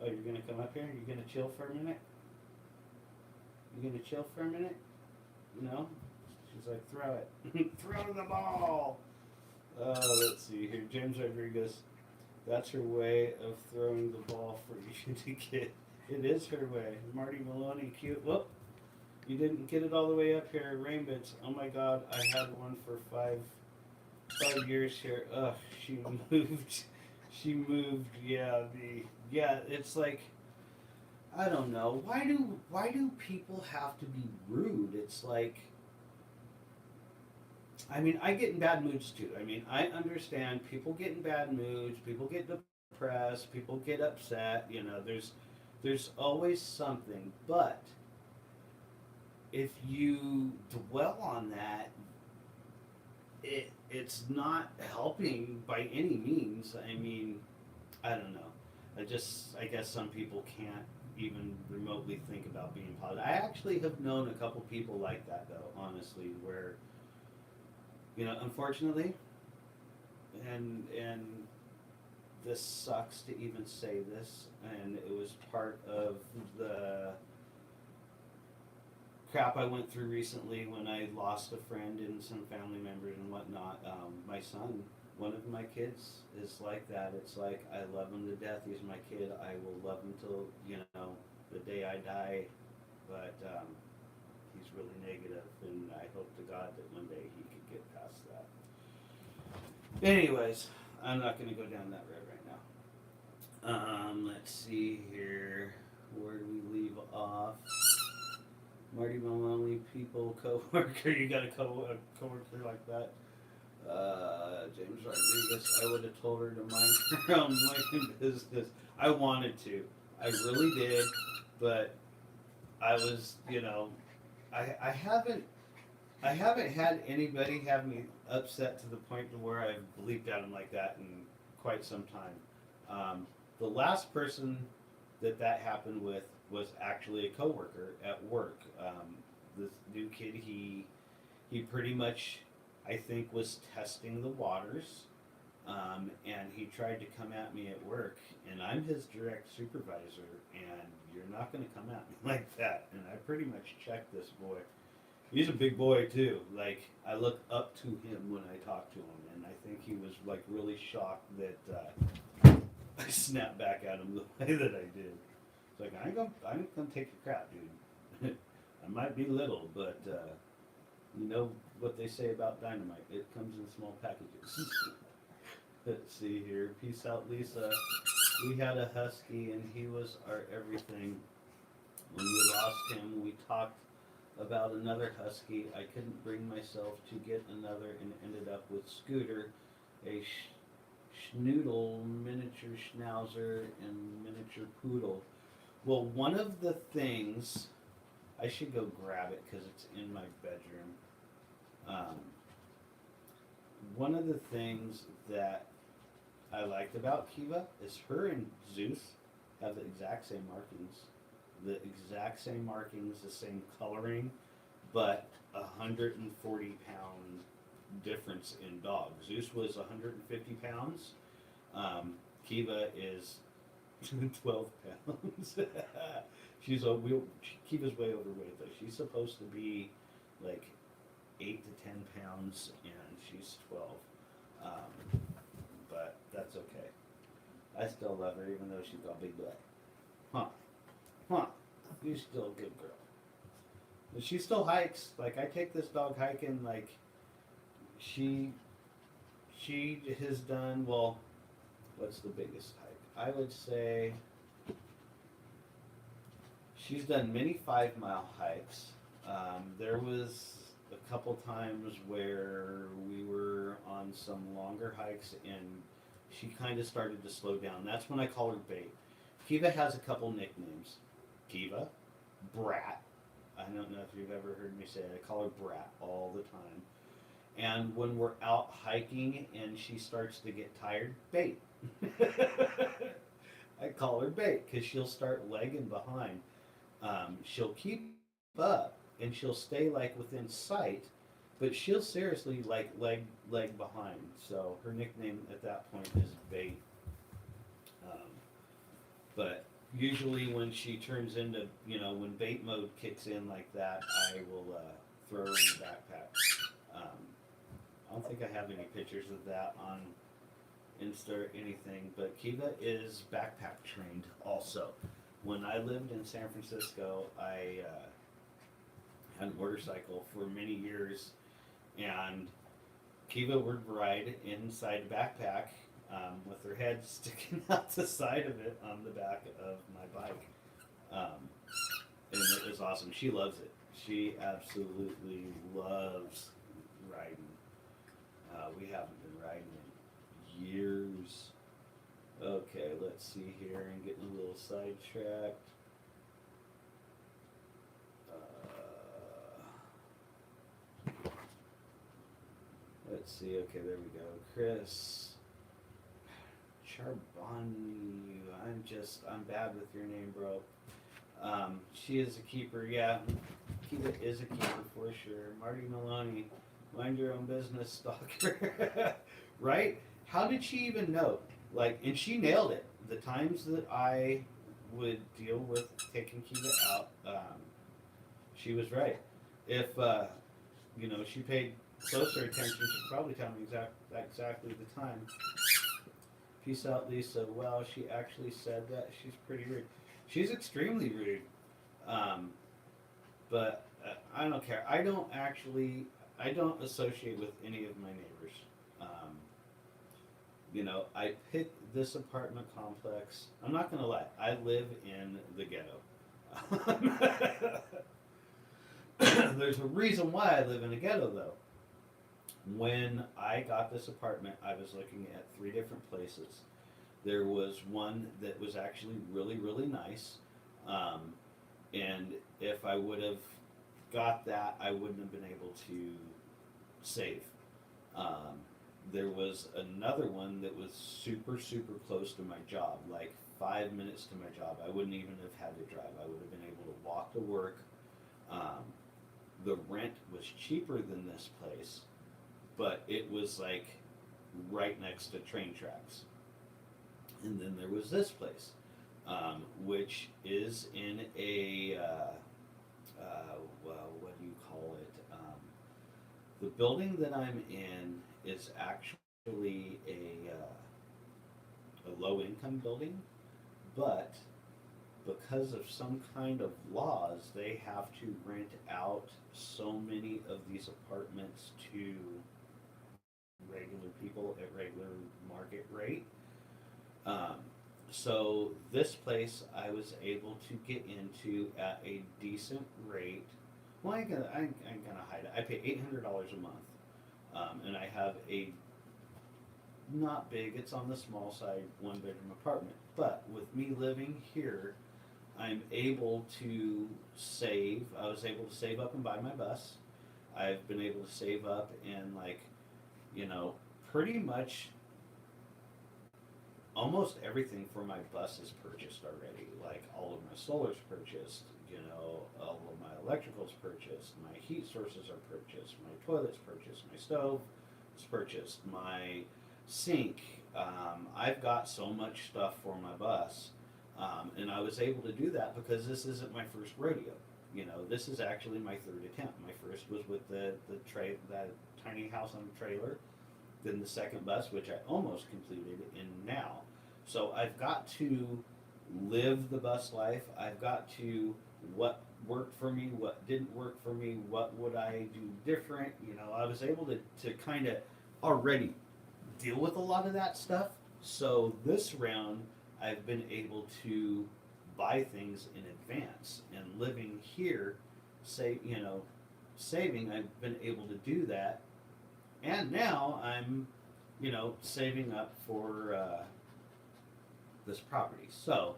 Oh, you're gonna come up here? You're gonna chill for a minute? You gonna chill for a minute? No? She's like, throw it. Throw the ball. Let's see here. James Rodriguez. That's her way of throwing the ball for you to get. It is her way. Marty Maloney, cute. Whoop. You didn't get it all the way up here. Rainbits. Oh my God. I had one for five years here. Ugh. She moved. She moved. Yeah. It's like, I don't know. Why do people have to be rude? It's like, I mean, I get in bad moods too. I mean, I understand people get in bad moods, people get depressed, people get upset, there's always something. But if you dwell on that, it's not helping by any means. I mean, I don't know. I guess some people can't even remotely think about being positive. I actually have known a couple people like that though, honestly, where unfortunately, and this sucks to even say this, and it was part of the crap I went through recently when I lost a friend and some family members and whatnot. My son one of my kids is like that. It's like I love him to death. He's my kid. I will love him till the day I die. But he's really negative, and I hope to God that one day he could get past that. Anyways, I'm not going to go down that road right now. Let's see here. Where do we leave off? Marty Maloney, people, coworker. You got a coworker like that? James Rodriguez. I would have told her to mind her own business. I wanted to. I really did, but I was, I haven't had anybody have me upset to the point to where I've bleeped at them like that in quite some time. The last person that happened with was actually a coworker at work. This new kid, he pretty much, I think, was testing the waters, and he tried to come at me at work, and I'm his direct supervisor, and you're not going to come at me like that. And I pretty much checked this boy. He's a big boy too. Like, I look up to him when I talk to him, and I think he was like really shocked that I snapped back at him the way that I did. It's like, I ain't gonna take your crap, dude. I might be little, but you know what they say about dynamite. It comes in small packages. Let's see here. Peace out, Lisa. We had a husky, and he was our everything. When we lost him, we talked about another husky. I couldn't bring myself to get another, and ended up with Scooter, a schnoodle, miniature schnauzer, and miniature poodle. Well, one of the things, I should go grab it because it's in my bedroom. One of the things that I liked about Kiva is her and Zeus have the exact same markings. The exact same markings, the same coloring, but 140-pound difference in dog. Zeus was 150 pounds. Kiva is 12 pounds. Kiva's way overweight though. She's supposed to be like 8 to 10 pounds, and she's 12. But that's okay. I still love her, even though she's got a big butt. Huh. You're still a good girl. But she still hikes. Like, I take this dog hiking, like, she has done, well, what's the biggest hike? I would say she's done many 5-mile hikes. There was a couple times where we were on some longer hikes and she kind of started to slow down. That's when I call her Bait. Kiva has a couple nicknames. Kiva, Brat. I don't know if you've ever heard me say it. I call her Brat all the time. And when we're out hiking and she starts to get tired, Bait. I call her Bait because she'll start legging behind. She'll keep up and she'll stay like within sight, but she'll seriously like leg behind. So her nickname at that point is Bait. But usually when she turns into, when bait mode kicks in like that, I will throw her in the backpack. I don't think I have any pictures of that on Insta or anything, but Kiva is backpack trained also. When I lived in San Francisco, I had a motorcycle for many years, and Kiva would ride inside the backpack with her head sticking out the side of it on the back of my bike. And it was awesome. She loves it. She absolutely loves riding. We haven't been riding in years. Okay, let's see here. I'm getting a little sidetracked. Let's see. Okay, there we go. Chris Charbonne. I'm bad with your name, bro. She is a keeper. Yeah, Kiva is a keeper for sure. Marty Maloney, mind your own business, stalker. Right? How did she even know? Like, and she nailed it. The times that I would deal with taking Kiva out, she was right. If she paid closer attention should probably tell me exactly the time. Peace out, Lisa. Well, she actually said that. She's pretty rude. She's extremely rude. Um, but I don't care. I don't associate with any of my neighbors. Um, I picked this apartment complex. I'm not gonna lie. I live in the ghetto. There's a reason why I live in a ghetto, though. When I got this apartment, I was looking at three different places. There was one that was actually really, really nice. Um, and if I would have got that, I wouldn't have been able to save. Um, there was another one that was super, super close to my job, like 5 minutes to my job. I wouldn't even have had to drive. I would have been able to walk to work. Um, the rent was cheaper than this place, but it was like right next to train tracks. And then there was this place, which is in a well, what do you call it? The building that I'm in is actually a low income building, but because of some kind of laws, they have to rent out so many of these apartments to regular people at regular market rate. Um, so this place I was able to get into at a decent rate. Well, I'm gonna hide it. I pay $800 a month, and I have a not big. It's on the small side, one bedroom apartment. But with me living here, I'm able to save. I was able to save up and buy my bus. I've been able to save up and you know, pretty much almost everything for my bus is purchased already. Like all of my solar's purchased, all of my electrical's purchased, my heat sources are purchased, my toilet's purchased, my stove is purchased, my sink. I've got so much stuff for my bus, and I was able to do that because this isn't my first rodeo. This is actually my third attempt. My first was with that tiny house on a trailer, then the second bus, which I almost completed, and now. So I've got to live the bus life. I've got to what worked for me, what didn't work for me, what would I do different. I was able to kind of already deal with a lot of that stuff. So this round, I've been able to buy things in advance, and living here, saving, I've been able to do that, and now I'm, saving up for this property. So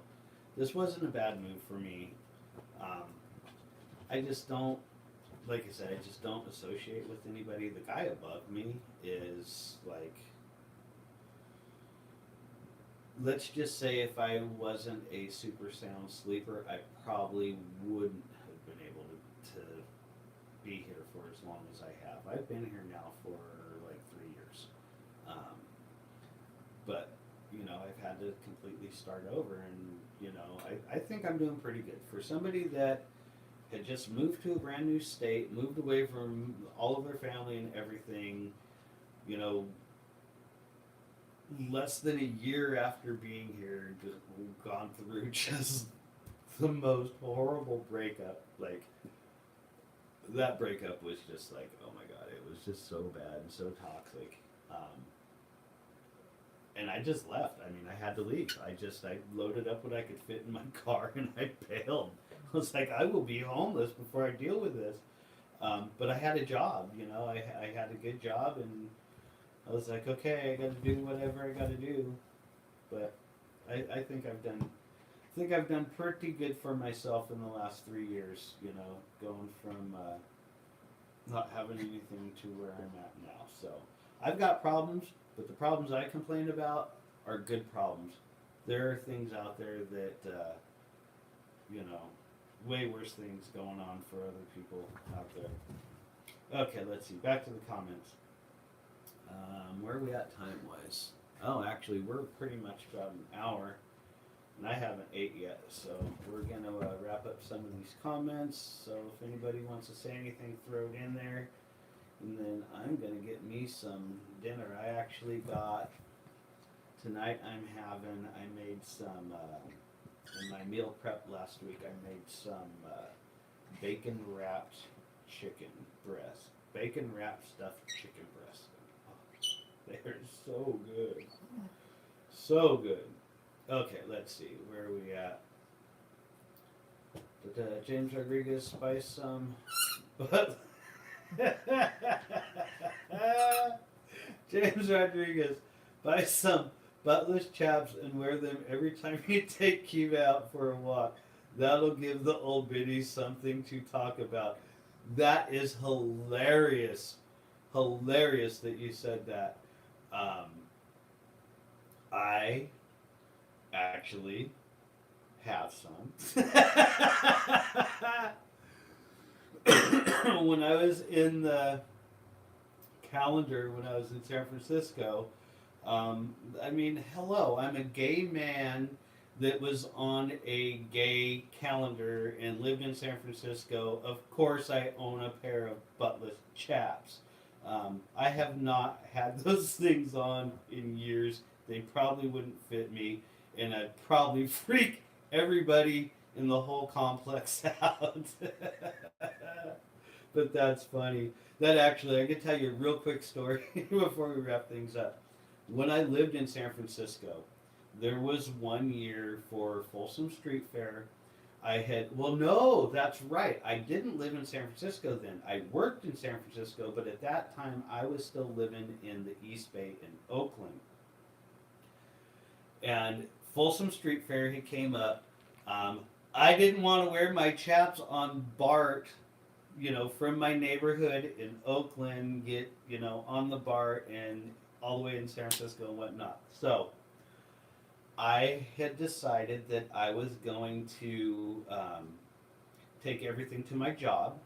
this wasn't a bad move for me. Um, I just don't, like I said, I just don't associate with anybody. The guy above me is like, let's just say if I wasn't a super sound sleeper, I probably wouldn't have been able to be here for as long as I have. I've been here now for like 3 years. But, I've had to completely start over, and, I think I'm doing pretty good. For somebody that had just moved to a brand new state, moved away from all of their family and everything, less than a year after being here, just gone through just the most horrible breakup. Like, that breakup was just like, oh my god, it was just so bad and so toxic. And I just left. I mean, I had to leave. I loaded up what I could fit in my car and I bailed. I was like, I will be homeless before I deal with this. But I had a job, I had a good job, and I was like, okay, I got to do whatever I got to do. But I think I've done pretty good for myself in the last 3 years. Going from not having anything to where I'm at now. So I've got problems, but the problems I complain about are good problems. There are things out there that way worse things going on for other people out there. Okay, let's see. Back to the comments. Where are we at time-wise? Oh, actually, we're pretty much about an hour, and I haven't ate yet, so we're going to wrap up some of these comments. So if anybody wants to say anything, throw it in there. And then I'm gonna get me some dinner. I actually got tonight. I made some in my meal prep last week. I made some bacon wrapped chicken breast, bacon wrapped stuffed chicken breast. Oh, they're so good, so good. Okay, let's see where are we at. James Rodriguez spice some, but James Rodriguez buy some buttless chaps and wear them every time you take Kiva out for a walk. That'll give the old biddies something to talk about. That is hilarious. Hilarious that you said that. I actually have some. When I was in the calendar, when I was in San Francisco, I mean, hello, I'm a gay man that was on a gay calendar and lived in San Francisco. Of course, I own a pair of buttless chaps. I have not had those things on in years. They probably wouldn't fit me, and I'd probably freak everybody in the whole complex out. But that's funny. That actually, I could tell you a real quick story before we wrap things up. When I lived in San Francisco, there was one year for Folsom Street Fair. Well, no, that's right. I didn't live in San Francisco then. I worked in San Francisco, but at that time I was still living in the East Bay in Oakland. And Folsom Street Fair, he came up. I didn't want to wear my chaps on BART, from my neighborhood in Oakland, get, on the BART and all the way in San Francisco and whatnot. So I had decided that I was going to take everything to my job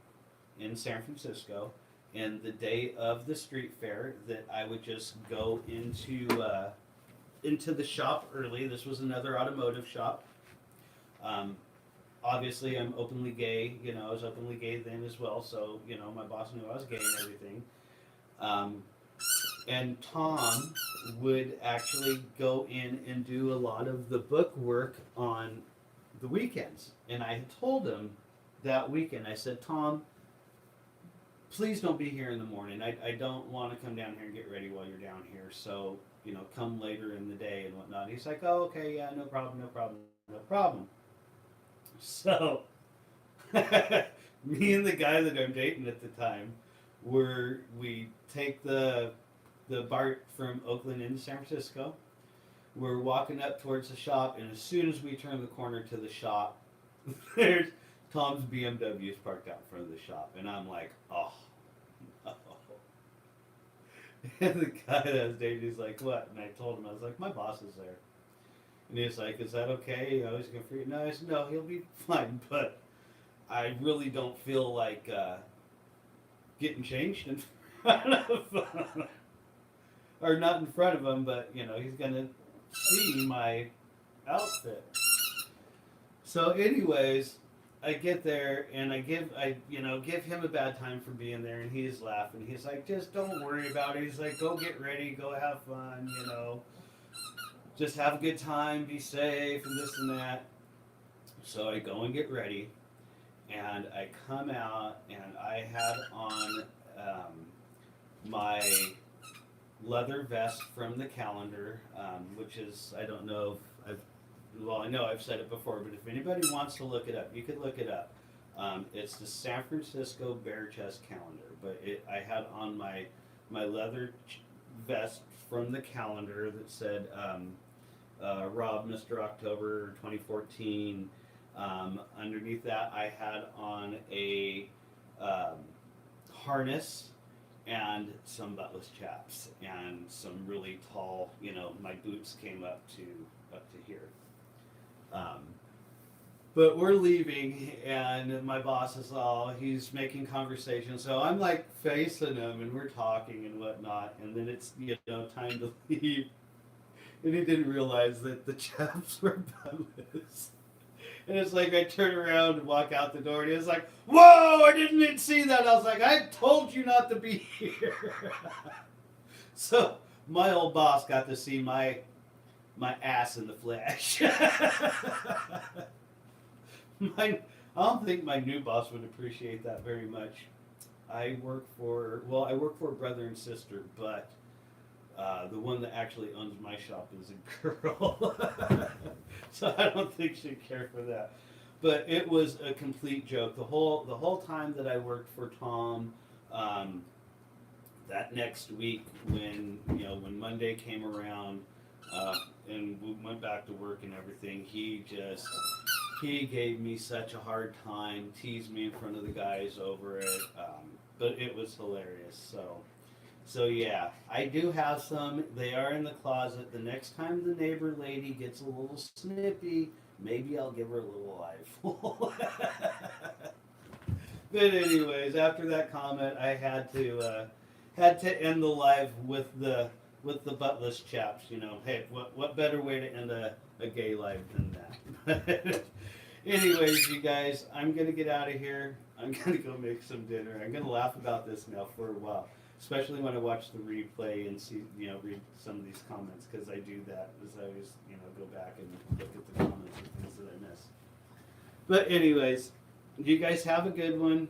in San Francisco, and the day of the street fair that I would just go into the shop early. This was another automotive shop. Obviously, I'm openly gay. I was openly gay then as well, so my boss knew I was gay and everything. And Tom would actually go in and do a lot of the book work on the weekends. And I had told him that weekend, I said, Tom, please don't be here in the morning. I don't want to come down here and get ready while you're down here. So, come later in the day and whatnot. He's like, oh, okay, yeah, no problem, no problem, no problem. So, me and the guy that I'm dating at the time, we take the BART from Oakland into San Francisco. We're walking up towards the shop, and as soon as we turn the corner to the shop, there's Tom's BMW is parked out in front of the shop, and I'm like, oh, no. And the guy that I was dating is like, what? And I told him, I was like, my boss is there. And he's like, is that okay? He's going to freak. No, I said, no, he'll be fine, but I really don't feel like getting changed in front of him. Or not in front of him, but, he's going to see my outfit. So anyways, I get there and I give him a bad time for being there, and he's laughing. He's like, just don't worry about it. He's like, go get ready, go have fun, just have a good time, be safe, and this and that. So I go and get ready, and I come out, and I had on my leather vest from the calendar, which is, I don't know if I know I've said it before, but if anybody wants to look it up, you could look it up. It's the San Francisco Bear Chest calendar, but I had on my leather vest from the calendar that said Rob, Mr. October 2014. Underneath that, I had on a harness and some buttless chaps and some really tall, my boots came up to here. But we're leaving, and my boss is he's making conversation, so I'm like facing him, and we're talking and whatnot, and then it's time to leave, and he didn't realize that the chaps were buttless. And it's like I turn around and walk out the door, and it's like, whoa, I didn't even see that. I was like, I told you not to be here. So my old boss got to see my ass in the flesh. I don't think my new boss would appreciate that very much. I work for a brother and sister, but the one that actually owns my shop is a girl. So I don't think she'd care for that. But it was a complete joke. The whole time that I worked for Tom, that next week when Monday came around, and we went back to work and everything, he gave me such a hard time, teased me in front of the guys over it, but it was hilarious. So yeah, I do have some. They are in the closet. The next time the neighbor lady gets a little snippy, maybe I'll give her a little eyeful. But anyways, after that comment, I had to end the live with the buttless chaps. Hey, what better way to end a gay live than that? Anyways, you guys, I'm gonna get out of here. I'm gonna go make some dinner. I'm gonna laugh about this now for a while, especially when I watch the replay and see, read some of these comments, because I do that as I always, go back and look at the comments and things that I miss. But anyways, you guys have a good one.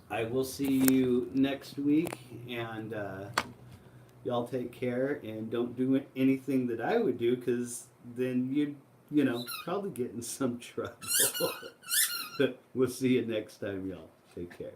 I will see you next week, and y'all take care, and don't do anything that I would do, because then you'd probably get in some trouble. We'll see you next time, y'all. Take care.